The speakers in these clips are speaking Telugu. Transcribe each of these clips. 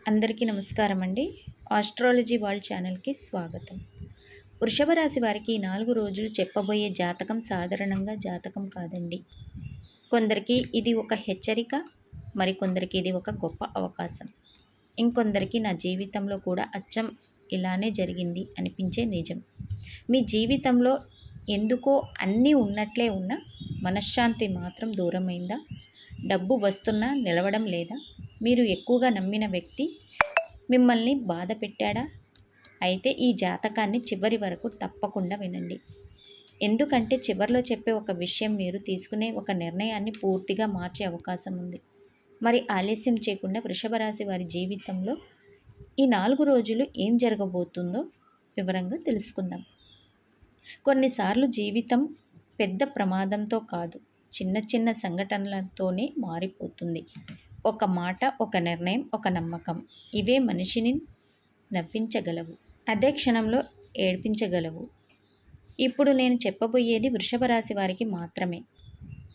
అందరికీ నమస్కారం అండి. ఆస్ట్రాలజీ వరల్డ్ ఛానల్‌కి స్వాగతం. వృషభ రాశి వారికి ఈ 4 రోజులు చెప్పబోయే జాతకం సాధారణంగా జాతకం కాదండి. కొందరికి ఇది ఒక హెచ్చరిక, మరికొందరికి ఇది ఒక గొప్ప అవకాశం. ఇంకొందరికి నా జీవితంలో కూడా అచ్చం ఇలానే జరిగింది అనిపించే నిజం. మీ జీవితంలో ఎందుకో అన్నీ ఉన్నట్లే ఉన్నా మనశ్శాంతి మాత్రం దూరమైందా? డబ్బు వస్తున్నా నిలవడం లేదా? మీరు ఎక్కువగా నమ్మిన వ్యక్తి మిమ్మల్ని బాధ పెట్టాడా? అయితే ఈ జాతకాన్ని చివరి వరకు తప్పకుండా వినండి. ఎందుకంటే చివరిలో చెప్పే ఒక విషయం మీరు తీసుకునే ఒక నిర్ణయాన్ని పూర్తిగా మార్చే అవకాశం ఉంది. మరి ఆలస్యం చేయకుండా వృషభ రాశి వారి జీవితంలో ఈ 4 రోజులు ఏం జరగబోతుందో వివరంగా తెలుసుకుందాం. కొన్నిసార్లు జీవితం పెద్ద ప్రమాదంతో కాదు, చిన్న చిన్న సంఘటనలతోనే మారిపోతుంది. ఒక మాట, ఒక నిర్ణయం, ఒక నమ్మకం, ఇవే మనిషిని నవ్వించగలవు, అదే క్షణంలో ఏడ్పించగలవు. ఇప్పుడు నేను చెప్పబోయేది వృషభ రాశి వారికి మాత్రమే.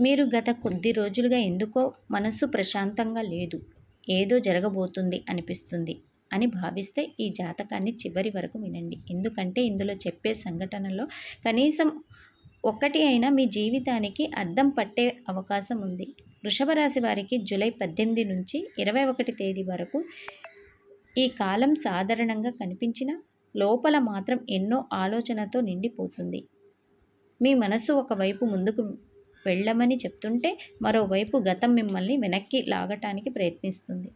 మీరు గత కొద్ది రోజులుగా ఎందుకో మనసు ప్రశాంతంగా లేదు, ఏదో జరగబోతుంది అనిపిస్తుంది అని భావిస్తే ఈ జాతకాన్ని చివరి వరకు వినండి. ఎందుకంటే ఇందులో చెప్పే సంఘటనలో కనీసం ఒకటి అయినా మీ జీవితానికి అద్దం పట్టే అవకాశం ఉంది. వృషభ రాశి వారికి జూలై 18 నుంచి 21 తేదీ వరకు ఈ కాలం సాధారణంగా కనిపించిన లోపల మాత్రం ఎన్నో ఆలోచనతో నిండిపోతుంది. మీ మనసు ఒకవైపు ముందుకు వెళ్ళమని చెప్తుంటే మరోవైపు గతం మిమ్మల్ని వెనక్కి లాగటానికి ప్రయత్నిస్తుంది.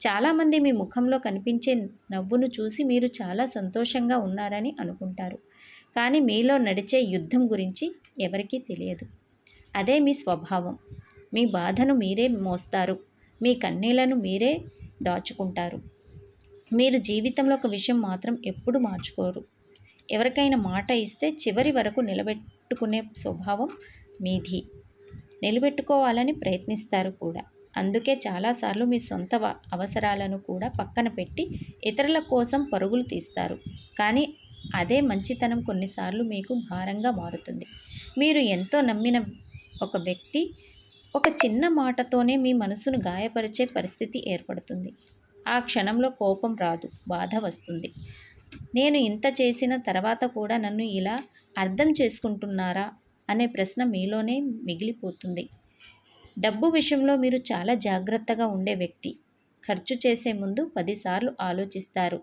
చాలామంది మీ ముఖంలో కనిపించే నవ్వును చూసి మీరు చాలా సంతోషంగా ఉన్నారని అనుకుంటారు. కానీ మీలో నడిచే యుద్ధం గురించి ఎవరికీ తెలియదు. అదే మీ స్వభావం. మీ బాధను మీరే మోస్తారు, మీ కన్నీళ్లను మీరే దాచుకుంటారు. మీరు జీవితంలో ఒక విషయం మాత్రం ఎప్పుడు మార్చుకోరు. ఎవరికైనా మాట ఇస్తే చివరి వరకు నిలబెట్టుకునే స్వభావం మీది. నిలబెట్టుకోవాలని ప్రయత్నిస్తారు కూడా. అందుకే చాలాసార్లు మీ సొంత అవసరాలను కూడా పక్కన పెట్టి ఇతరుల కోసం పరుగులు తీస్తారు. కానీ అదే మంచితనం కొన్నిసార్లు మీకు భారంగా మారుతుంది. మీరు ఎంతో నమ్మిన ఒక వ్యక్తి ఒక చిన్న మాటతోనే మీ మనసును గాయపరిచే పరిస్థితి ఏర్పడుతుంది. ఆ క్షణంలో కోపం రాదు, బాధ వస్తుంది. నేను ఇంత చేసిన తర్వాత కూడా నన్ను ఇలా అర్థం చేసుకుంటున్నారా అనే ప్రశ్న మీలోనే మిగిలిపోతుంది. డబ్బు విషయంలో మీరు చాలా జాగ్రత్తగా ఉండే వ్యక్తి. ఖర్చు చేసే ముందు 10 సార్లు ఆలోచిస్తారు.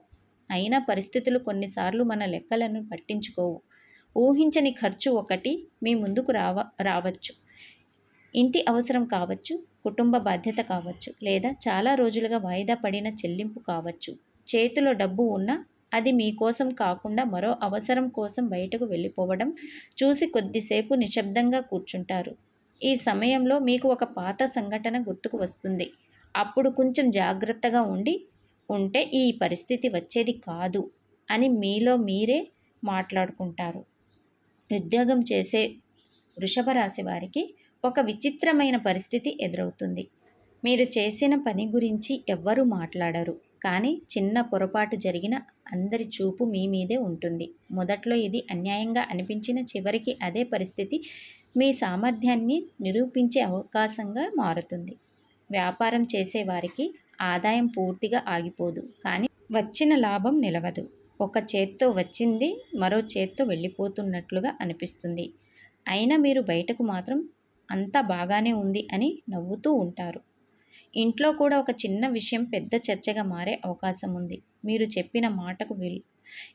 అయినా పరిస్థితులు కొన్నిసార్లు మన లెక్కలను పట్టించుకోవు. ఊహించని ఖర్చు ఒకటి మీ ముందుకు రావచ్చు. ఇంటి అవసరం కావచ్చు, కుటుంబ బాధ్యత కావచ్చు, లేదా చాలా రోజులుగా వాయిదా పడిన చెల్లింపు కావచ్చు. చేతిలో డబ్బు ఉన్నా అది మీకోసం కాకుండా మరో అవసరం కోసం బయటకు వెళ్ళిపోవడం చూసి కొద్దిసేపు నిశ్శబ్దంగా కూర్చుంటారు. ఈ సమయంలో మీకు ఒక పాత సంఘటన గుర్తుకు వస్తుంది. అప్పుడు కొంచెం జాగ్రత్తగా ఉంటే ఈ పరిస్థితి వచ్చేది కాదు అని మీలో మీరే మాట్లాడుకుంటారు. ఉద్యోగం చేసే వృషభ రాశి వారికి ఒక విచిత్రమైన పరిస్థితి ఎదురవుతుంది. మీరు చేసిన పని గురించి ఎవ్వరూ మాట్లాడరు. కానీ చిన్న పొరపాటు జరిగిన అందరి చూపు మీ మీదే ఉంటుంది. మొదట్లో ఇది అన్యాయంగా అనిపించిన చివరికి అదే పరిస్థితి మీ సామర్థ్యాన్ని నిరూపించే అవకాశంగా మారుతుంది. వ్యాపారం చేసేవారికి ఆదాయం పూర్తిగా ఆగిపోదు, కానీ వచ్చిన లాభం నిలవదు. ఒక చేత్తో వచ్చింది మరో చేత్తో వెళ్ళిపోతున్నట్లుగా అనిపిస్తుంది. అయినా మీరు బయటకు మాత్రం అంతా బాగానే ఉంది అని నవ్వుతూ ఉంటారు. ఇంట్లో కూడా ఒక చిన్న విషయం పెద్ద చర్చగా మారే అవకాశం ఉంది. మీరు చెప్పిన మాటకు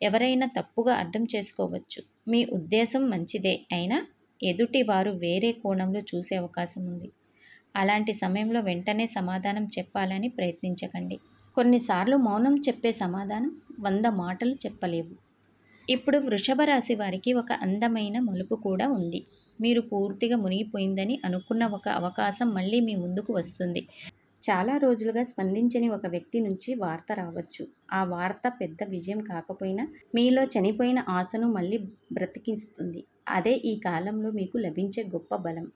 ఎవరైనా తప్పుగా అర్థం చేసుకోవచ్చు. మీ ఉద్దేశం మంచిదే అయినా ఎదుటి వారు వేరే కోణంలో చూసే అవకాశం ఉంది. అలాంటి సమయంలో వెంటనే సమాధానం చెప్పాలని ప్రయత్నించకండి. కొన్నిసార్లు మౌనం చెప్పే సమాధానం 100 మాటలు చెప్పలేవు. ఇప్పుడు వృషభ రాశి వారికి ఒక అందమైన మలుపు కూడా ఉంది. మీరు పూర్తిగా మునిగిపోయిందని అనుకున్న ఒక అవకాశం మళ్ళీ మీ ముందుకు వస్తుంది. చాలా రోజులుగా స్పందించని ఒక వ్యక్తి నుంచి వార్త రావచ్చు. ఆ వార్త పెద్ద విజయం కాకపోయినా మీలో చనిపోయిన ఆశను మళ్ళీ బ్రతికిస్తుంది. అదే ఈ కాలంలో మీకు లభించే గొప్ప బలం.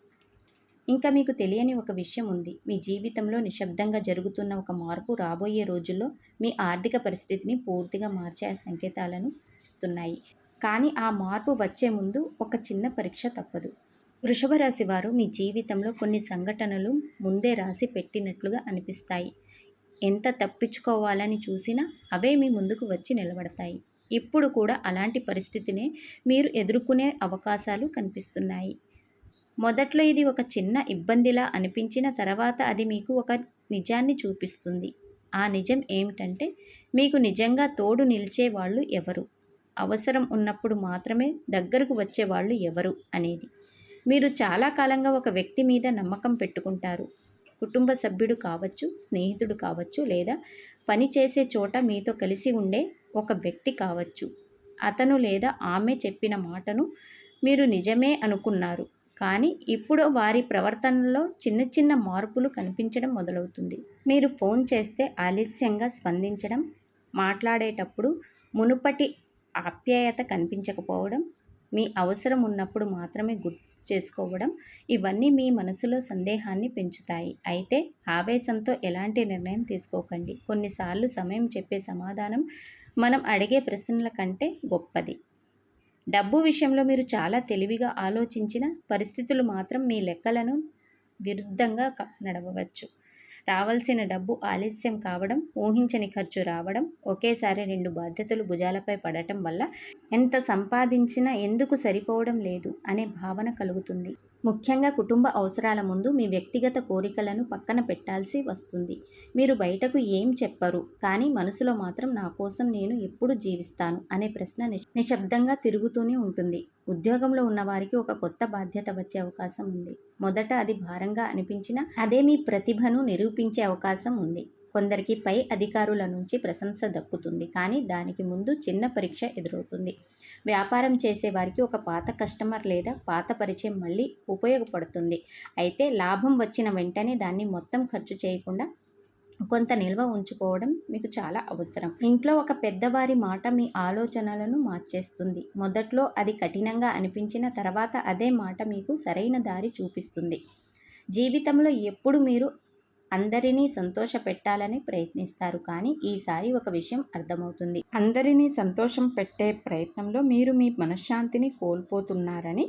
ఇంకా మీకు తెలియని ఒక విషయం ఉంది. మీ జీవితంలో నిశ్శబ్దంగా జరుగుతున్న ఒక మార్పు రాబోయే రోజుల్లో మీ ఆర్థిక పరిస్థితిని పూర్తిగా మార్చే సంకేతాలను ఇస్తున్నాయి. కానీ ఆ మార్పు వచ్చే ముందు ఒక చిన్న పరీక్ష తప్పదు. వృషభ రాశి వారు మీ జీవితంలో కొన్ని సంఘటనలు ముందే రాసి పెట్టినట్లుగా అనిపిస్తాయి. ఎంత తప్పించుకోవాలని చూసినా అవే మీ ముందుకు వచ్చి నిలబడతాయి. ఇప్పుడు కూడా అలాంటి పరిస్థితినే మీరు ఎదుర్కొనే అవకాశాలు కనిపిస్తున్నాయి. మొదట్లో ఇది ఒక చిన్న ఇబ్బందిలా అనిపించిన తర్వాత అది మీకు ఒక నిజాన్ని చూపిస్తుంది. ఆ నిజం ఏమిటంటే మీకు నిజంగా తోడు నిలిచే వాళ్ళు ఎవరు, అవసరం ఉన్నప్పుడు మాత్రమే దగ్గరకు వచ్చేవాళ్ళు ఎవరు అనేది. మీరు చాలా కాలంగా ఒక వ్యక్తి మీద నమ్మకం పెట్టుకుంటారు. కుటుంబ సభ్యుడు కావచ్చు, స్నేహితుడు కావచ్చు, లేదా పని చేసే చోట మీతో కలిసి ఉండే ఒక వ్యక్తి కావచ్చు. అతను లేదా ఆమె చెప్పిన మాటను మీరు నిజమే అనుకున్నారు, కానీ ఇప్పుడు వారి ప్రవర్తనలో చిన్న చిన్న మార్పులు కనిపించడం మొదలవుతుంది. మీరు ఫోన్ చేస్తే ఆలస్యంగా స్పందించడం, మాట్లాడేటప్పుడు మునుపటి ఆప్యాయత కనిపించకపోవడం, మీ అవసరం ఉన్నప్పుడు మాత్రమే గుర్తు చేసుకోవడం, ఇవన్నీ మీ మనసులో సందేహాన్ని పెంచుతాయి. అయితే ఆవేశంతో ఎలాంటి నిర్ణయం తీసుకోకండి. కొన్నిసార్లు సమయం చెప్పే సమాధానం మనం అడిగే ప్రశ్నల కంటే గొప్పది. డబ్బు విషయంలో మీరు చాలా తెలివిగా ఆలోచించిన పరిస్థితులు మాత్రం మీ లెక్కలను విరుద్ధంగా నడవవచ్చు. రావాల్సిన డబ్బు ఆలస్యం కావడం, ఊహించని ఖర్చు రావడం, ఒకేసారి 2 బాధ్యతలు భుజాలపై పడటం వల్ల ఎంత సంపాదించినా ఎందుకు సరిపోవడం లేదు అనే భావన కలుగుతుంది. ముఖ్యంగా కుటుంబ అవసరాల ముందు మీ వ్యక్తిగత కోరికలను పక్కన పెట్టాల్సి వస్తుంది. మీరు బయటకు ఏం చెప్పరు, కానీ మనసులో మాత్రం నా కోసం నేను ఎప్పుడు జీవిస్తాను అనే ప్రశ్న నిశ్శబ్దంగా తిరుగుతూనే ఉంటుంది. ఉద్యోగంలో ఉన్నవారికి ఒక కొత్త బాధ్యత వచ్చే అవకాశం ఉంది. మొదట అది భారంగా అనిపించినా అదే మీ ప్రతిభను నిరూపించే అవకాశం ఉంది. కొందరికి పై అధికారుల నుంచి ప్రశంస దక్కుతుంది, కానీ దానికి ముందు చిన్న పరీక్ష ఎదురవుతుంది. వ్యాపారం చేసే వారికి ఒక పాత కస్టమర్ లేదా పాత పరిచయం మళ్ళీ ఉపయోగపడుతుంది. అయితే లాభం వచ్చిన వెంటనే దాన్ని మొత్తం ఖర్చు చేయకుండా కొంత నిల్వ ఉంచుకోవడం మీకు చాలా అవసరం. ఇంట్లో ఒక పెద్దవారి మాట మీ ఆలోచనలను మార్చేస్తుంది. మొదట్లో అది కఠినంగా అనిపించిన తర్వాత అదే మాట మీకు సరైన దారి చూపిస్తుంది. జీవితంలో ఎప్పుడు మీరు అందరినీ సంతోష పెట్టాలని ప్రయత్నిస్తారు, కానీ ఈసారి ఒక విషయం అర్థమవుతుంది. అందరినీ సంతోషం పెట్టే ప్రయత్నంలో మీరు మీ మనశ్శాంతిని కోల్పోతున్నారని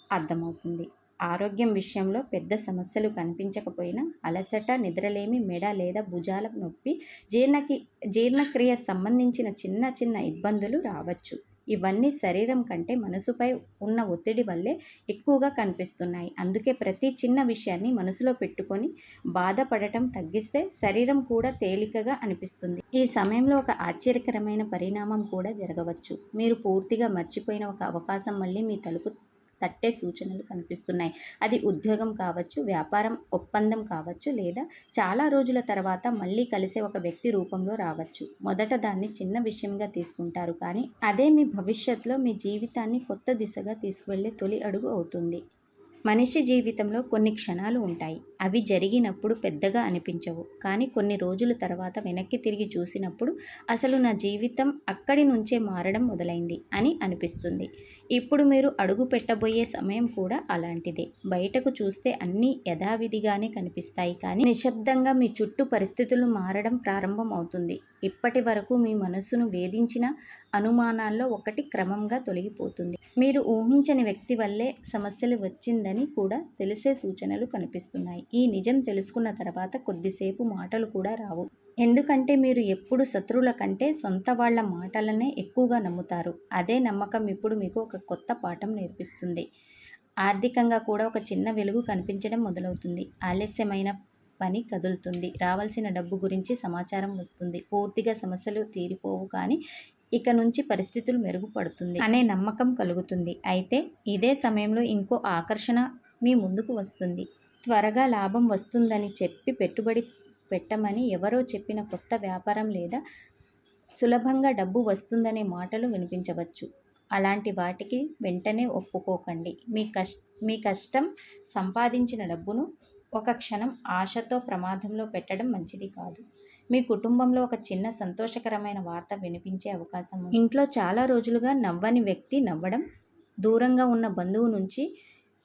అర్థమవుతుంది. ఆరోగ్యం విషయంలో పెద్ద సమస్యలు కనిపించకపోయినా అలసట, నిద్రలేమి, మెడ లేదా భుజాల నొప్పి, జీర్ణక్రియ సంబంధించిన చిన్న చిన్న ఇబ్బందులు రావచ్చు. ఇవన్నీ శరీరం కంటే మనసుపై ఉన్న ఒత్తిడి వల్లే ఎక్కువగా కనిపిస్తున్నాయి. అందుకే ప్రతి చిన్న విషయాన్ని మనసులో పెట్టుకొని బాధపడటం తగ్గిస్తే శరీరం కూడా తేలికగా అనిపిస్తుంది. ఈ సమయంలో ఒక ఆశ్చర్యకరమైన పరిణామం కూడా జరగవచ్చు. మీరు పూర్తిగా మర్చిపోయిన ఒక అవకాశం మళ్ళీ మీ తలుపు తట్టే సూచనలు కనిపిస్తున్నాయి. అది ఉద్యోగం కావచ్చు, వ్యాపారం ఒప్పందం కావచ్చు, లేదా చాలా రోజుల తర్వాత మళ్ళీ కలిసే ఒక వ్యక్తి రూపంలో రావచ్చు. మొదట దాన్ని చిన్న విషయంగా తీసుకుంటారు, కానీ అదే మీ భవిష్యత్తులో మీ జీవితాన్ని కొత్త దిశగా తీసుకువెళ్ళే తొలి అడుగు అవుతుంది. మనిషి జీవితంలో కొన్ని క్షణాలు ఉంటాయి. అవి జరిగినప్పుడు పెద్దగా అనిపించవు, కానీ కొన్ని రోజుల తర్వాత వెనక్కి తిరిగి చూసినప్పుడు అసలు నా జీవితం అక్కడి నుంచే మారడం మొదలైంది అని అనిపిస్తుంది. ఇప్పుడు మీరు అడుగు పెట్టబోయే సమయం కూడా అలాంటిదే. బయటకు చూస్తే అన్నీ యథావిధిగానే కనిపిస్తాయి, కానీ నిశ్శబ్దంగా మీ చుట్టూ పరిస్థితులు మారడం ప్రారంభం అవుతుంది. ఇప్పటి వరకు మీ మనసును వేధించిన అనుమానాల్లో ఒకటి క్రమంగా తొలగిపోతుంది. మీరు ఊహించని వ్యక్తి వల్లే సమస్యలు వచ్చిందని కూడా తెలిసే సూచనలు కనిపిస్తున్నాయి. ఈ నిజం తెలుసుకున్న తర్వాత కొద్దిసేపు మాటలు కూడా రావు. ఎందుకంటే మీరు ఎప్పుడు శత్రువుల కంటే సొంత వాళ్ళ మాటలనే ఎక్కువగా నమ్ముతారు. అదే నమ్మకం ఇప్పుడు మీకు ఒక కొత్త పాఠం నేర్పిస్తుంది. ఆర్థికంగా కూడా ఒక చిన్న వెలుగు కనిపించడం మొదలవుతుంది. ఆలస్యమైన పని కదులుతుంది. రావాల్సిన డబ్బు గురించి సమాచారం వస్తుంది. పూర్తిగా సమస్యలు తీరిపోవు, కానీ ఇక నుంచి పరిస్థితులు మెరుగుపడుతుంది అనే నమ్మకం కలుగుతుంది. అయితే ఇదే సమయంలో ఇంకో ఆకర్షణ మీ ముందుకు వస్తుంది. త్వరగా లాభం వస్తుందని చెప్పి పెట్టుబడి పెట్టమని ఎవరో చెప్పిన కొత్త వ్యాపారం లేదా సులభంగా డబ్బు వస్తుందనే మాటలు వినిపించవచ్చు. అలాంటి వాటికి వెంటనే ఒప్పుకోకండి. మీ కష్టం సంపాదించిన డబ్బును ఒక క్షణం ఆశతో ప్రమాదంలో పెట్టడం మంచిది కాదు. మీ కుటుంబంలో ఒక చిన్న సంతోషకరమైన వార్త వినిపించే అవకాశం ఉంది. ఇంట్లో చాలా రోజులుగా నవ్వని వ్యక్తి నవ్వడం, దూరంగా ఉన్న బంధువు నుంచి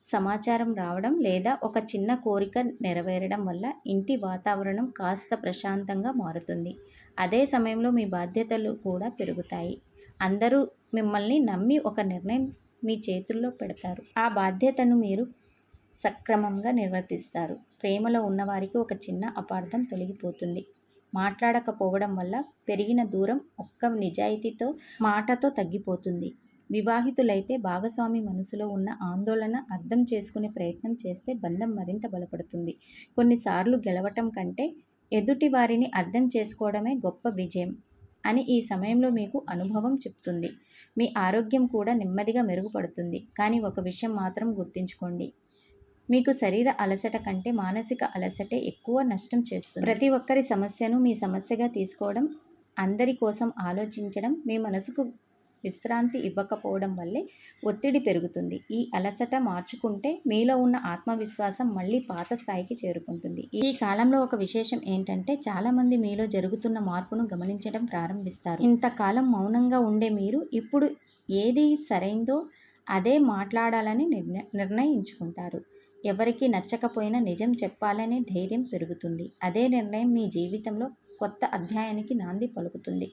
సమాచారం రావడం, లేదా ఒక చిన్న కోరిక నెరవేరడం వల్ల ఇంటి వాతావరణం కాస్త ప్రశాంతంగా మారుతుంది. అదే సమయంలో మీ బాధ్యతలు కూడా పెరుగుతాయి. అందరూ మిమ్మల్ని నమ్మి ఒక నిర్ణయం మీ చేతుల్లో పెడతారు. ఆ బాధ్యతను మీరు సక్రమంగా నిర్వర్తిస్తారు. ప్రేమలో ఉన్నవారికి ఒక చిన్న అపార్థం తొలగిపోతుంది. మాట్లాడకపోవడం వల్ల పెరిగిన దూరం ఒక్క నిజాయితీతో మాటతో తగ్గిపోతుంది. వివాహితులైతే భాగస్వామి మనసులో ఉన్న ఆందోళన అర్థం చేసుకునే ప్రయత్నం చేస్తే బంధం మరింత బలపడుతుంది. కొన్నిసార్లు గెలవటం కంటే ఎదుటి వారిని అర్థం చేసుకోవడమే గొప్ప విజయం అని ఈ సమయంలో మీకు అనుభవం చెప్తుంది. మీ ఆరోగ్యం కూడా నెమ్మదిగా మెరుగుపడుతుంది. కానీ ఒక విషయం మాత్రం గుర్తుంచుకోండి, మీకు శరీర అలసట కంటే మానసిక అలసటే ఎక్కువ నష్టం చేస్తుంది. ప్రతి ఒక్కరి సమస్యను మీ సమస్యగా తీసుకోవడం, అందరి కోసం ఆలోచించడం, మీ మనసుకు విశ్రాంతి ఇవ్వకపోవడం వల్లే ఒత్తిడి పెరుగుతుంది. ఈ అలసట మార్చుకుంటే మీలో ఉన్న ఆత్మవిశ్వాసం మళ్ళీ పాత స్థాయికి చేరుకుంటుంది. ఈ కాలంలో ఒక విశేషం ఏంటంటే చాలామంది మీలో జరుగుతున్న మార్పును గమనించడం ప్రారంభిస్తారు. ఇంతకాలం మౌనంగా ఉండే మీరు ఇప్పుడు ఏది సరైందో అదే మాట్లాడాలని నిర్ణయించుకుంటారు. ఎవరికి నచ్చకపోయినా నిజం చెప్పాలనే ధైర్యం పెరుగుతుంది. అదే నిర్ణయం మీ జీవితంలో కొత్త అధ్యాయానికి నాంది పలుకుతుంది.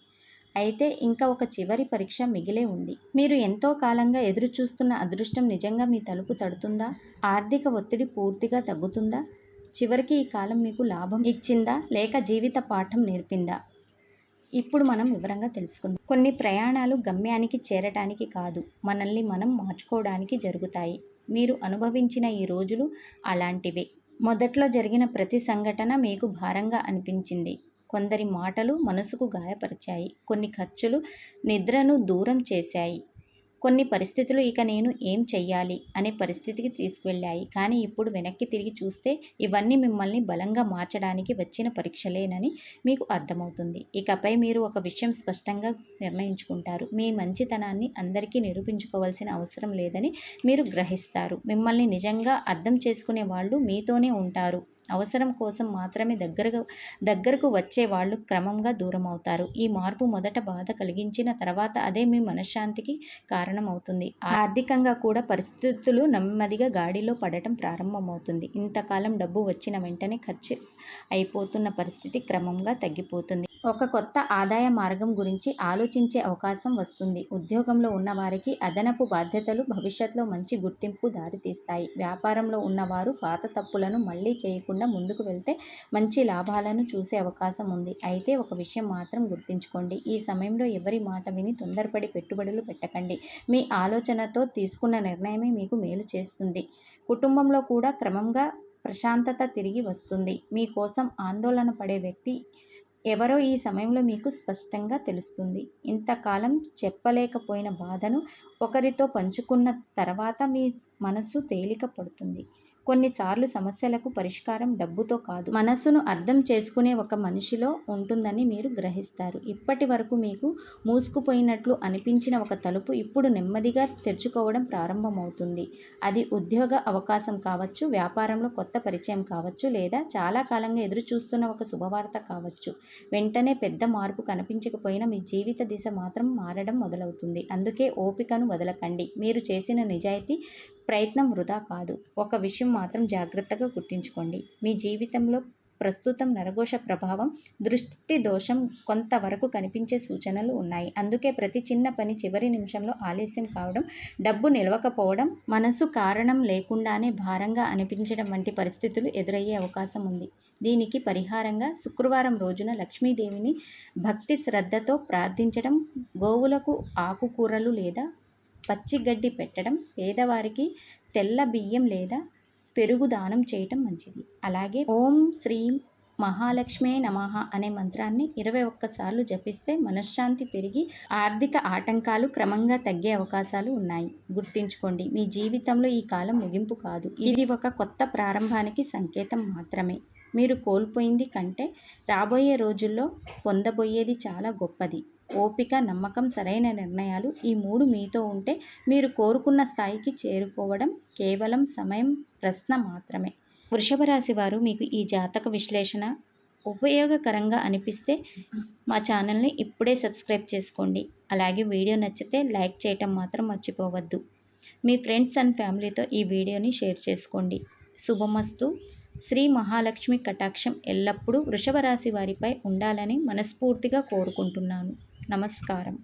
అయితే ఇంకా ఒక చివరి పరీక్ష మిగిలే ఉంది. మీరు ఎంతో కాలంగా ఎదురు చూస్తున్న అదృష్టం నిజంగా మీ తలుపు తడుతుందా? ఆర్థిక ఒత్తిడి పూర్తిగా తగ్గుతుందా? చివరికి ఈ కాలం మీకు లాభం ఇచ్చిందా లేక జీవిత పాఠం నేర్పిందా? ఇప్పుడు మనం వివరంగా తెలుసుకుందాం. కొన్ని ప్రయాణాలు గమ్యానికి చేరటానికి కాదు, మనల్ని మనం మార్చుకోవడానికి జరుగుతాయి. మీరు అనుభవించిన ఈ రోజులు అలాంటివే. మొదట్లో జరిగిన ప్రతి సంఘటన మీకు భారంగా అనిపించింది. కొందరి మాటలు మనసుకు గాయపరిచాయి. కొన్ని ఖర్చులు నిద్రను దూరం చేశాయి. కొన్ని పరిస్థితులు ఇక నేను ఏం చెయ్యాలి అనే పరిస్థితికి తీసుకువెళ్ళాయి. కానీ ఇప్పుడు వెనక్కి తిరిగి చూస్తే ఇవన్నీ మిమ్మల్ని బలంగా మార్చడానికి వచ్చిన పరీక్షలేనని మీకు అర్థమవుతుంది. ఇకపై మీరు ఒక విషయం స్పష్టంగా నిర్ణయించుకుంటారు. మీ మంచితనాన్ని అందరికీ నిరూపించుకోవాల్సిన అవసరం లేదని మీరు గ్రహిస్తారు. మిమ్మల్ని నిజంగా అర్థం చేసుకునే వాళ్ళు మీతోనే ఉంటారు. అవసరం కోసం మాత్రమే దగ్గరకు వచ్చే వాళ్ళు క్రమంగా దూరం అవుతారు. ఈ మార్పు మొదట బాధ కలిగించిన తర్వాత అదే మీ మనశ్శాంతికి కారణమవుతుంది. ఆర్థికంగా కూడా పరిస్థితులు నెమ్మదిగా గాడిలో పడటం ప్రారంభమవుతుంది. ఇంతకాలం డబ్బు వచ్చిన వెంటనే ఖర్చు అయిపోతున్న పరిస్థితి క్రమంగా తగ్గిపోతుంది. ఒక కొత్త ఆదాయ మార్గం గురించి ఆలోచించే అవకాశం వస్తుంది. ఉద్యోగంలో ఉన్నవారికి అదనపు బాధ్యతలు భవిష్యత్తులో మంచి గుర్తింపుకు దారితీస్తాయి. వ్యాపారంలో ఉన్నవారు పాత తప్పులను మళ్ళీ చేయకుండా ముందుకు వెళ్తే మంచి లాభాలను చూసే అవకాశం ఉంది. అయితే ఒక విషయం మాత్రం గుర్తుంచుకోండి, ఈ సమయంలో ఎవరి మాట విని తొందరపడి పెట్టుబడులు పెట్టకండి. మీ ఆలోచనతో తీసుకున్న నిర్ణయమే మీకు మేలు చేస్తుంది. కుటుంబంలో కూడా క్రమంగా ప్రశాంతత తిరిగి వస్తుంది. మీకోసం ఆందోళన పడే వ్యక్తి ఎవరో ఈ సమయంలో మీకు స్పష్టంగా తెలుస్తుంది. ఇంతకాలం చెప్పలేకపోయిన బాధను ఒకరితో పంచుకున్న తర్వాత మీ మనసు తేలిక పడుతుంది. కొన్నిసార్లు సమస్యలకు పరిష్కారం డబ్బుతో కాదు, మనస్సును అర్థం చేసుకునే ఒక మనిషిలో ఉంటుందని మీరు గ్రహిస్తారు. ఇప్పటి వరకు మీకు మూసుకుపోయినట్లు అనిపించిన ఒక తలుపు ఇప్పుడు నెమ్మదిగా తెరుచుకోవడం ప్రారంభమవుతుంది. అది ఉద్యోగ అవకాశం కావచ్చు, వ్యాపారంలో కొత్త పరిచయం కావచ్చు, లేదా చాలా కాలంగా ఎదురు చూస్తున్న ఒక శుభవార్త కావచ్చు. వెంటనే పెద్ద మార్పు కనిపించకపోయినా మీ జీవిత దిశ మాత్రం మారడం మొదలవుతుంది. అందుకే ఓపికను వదలకండి. మీరు చేసిన నిజాయితీ ప్రయత్నం వృధా కాదు. ఒక విషయం మాత్రం జాగ్రత్తగా గుర్తుంచుకోండి, మీ జీవితంలో ప్రస్తుతం నరఘోష ప్రభావం, దృష్టి దోషం కొంతవరకు కనిపించే సూచనలు ఉన్నాయి. అందుకే ప్రతి చిన్న పని చివరి నిమిషంలో ఆలస్యం కావడం, డబ్బు నిలవకపోవడం, మనసు కారణం లేకుండానే భారంగా అనిపించడం వంటి పరిస్థితులు ఎదురయ్యే అవకాశం ఉంది. దీనికి పరిహారంగా శుక్రవారం రోజున లక్ష్మీదేవిని భక్తి శ్రద్ధతో ప్రార్థించడం, గోవులకు ఆకుకూరలు లేదా పచ్చిగడ్డి పెట్టడం, పేదవారికి తెల్ల బియ్యం లేదా పెరుగు దానం చేయటం మంచిది. అలాగే ఓం శ్రీం మహాలక్ష్మే నమః అనే మంత్రాన్ని 21 సార్లు జపిస్తే మనశ్శాంతి పెరిగి ఆర్థిక ఆటంకాలు క్రమంగా తగ్గే అవకాశాలు ఉన్నాయి. గుర్తుంచుకోండి, మీ జీవితంలో ఈ కాలం ముగింపు కాదు, ఇది ఒక కొత్త ప్రారంభానికి సంకేతం మాత్రమే. మీరు కోల్పోయింది కంటే రాబోయే రోజుల్లో పొందబోయేది చాలా గొప్పది. ఓపిక, నమ్మకం, సరైన నిర్ణయాలు ఈ 3 మీతో ఉంటే మీరు కోరుకున్న స్థాయికి చేరుకోవడం కేవలం సమయం ప్రశ్న మాత్రమే. వృషభ రాశి వారు, మీకు ఈ జాతక విశ్లేషణ ఉపయోగకరంగా అనిపిస్తే మా ఛానల్ని ఇప్పుడే సబ్స్క్రైబ్ చేసుకోండి. అలాగే వీడియో నచ్చితే లైక్ చేయటం మాత్రం మర్చిపోవద్దు. మీ ఫ్రెండ్స్ అండ్ ఫ్యామిలీతో ఈ వీడియోని షేర్ చేసుకోండి. శుభమస్తు. శ్రీ మహాలక్ష్మి కటాక్షం ఎల్లప్పుడూ వృషభ రాశి వారిపై ఉండాలని మనస్ఫూర్తిగా కోరుకుంటున్నాను. నమస్కారం.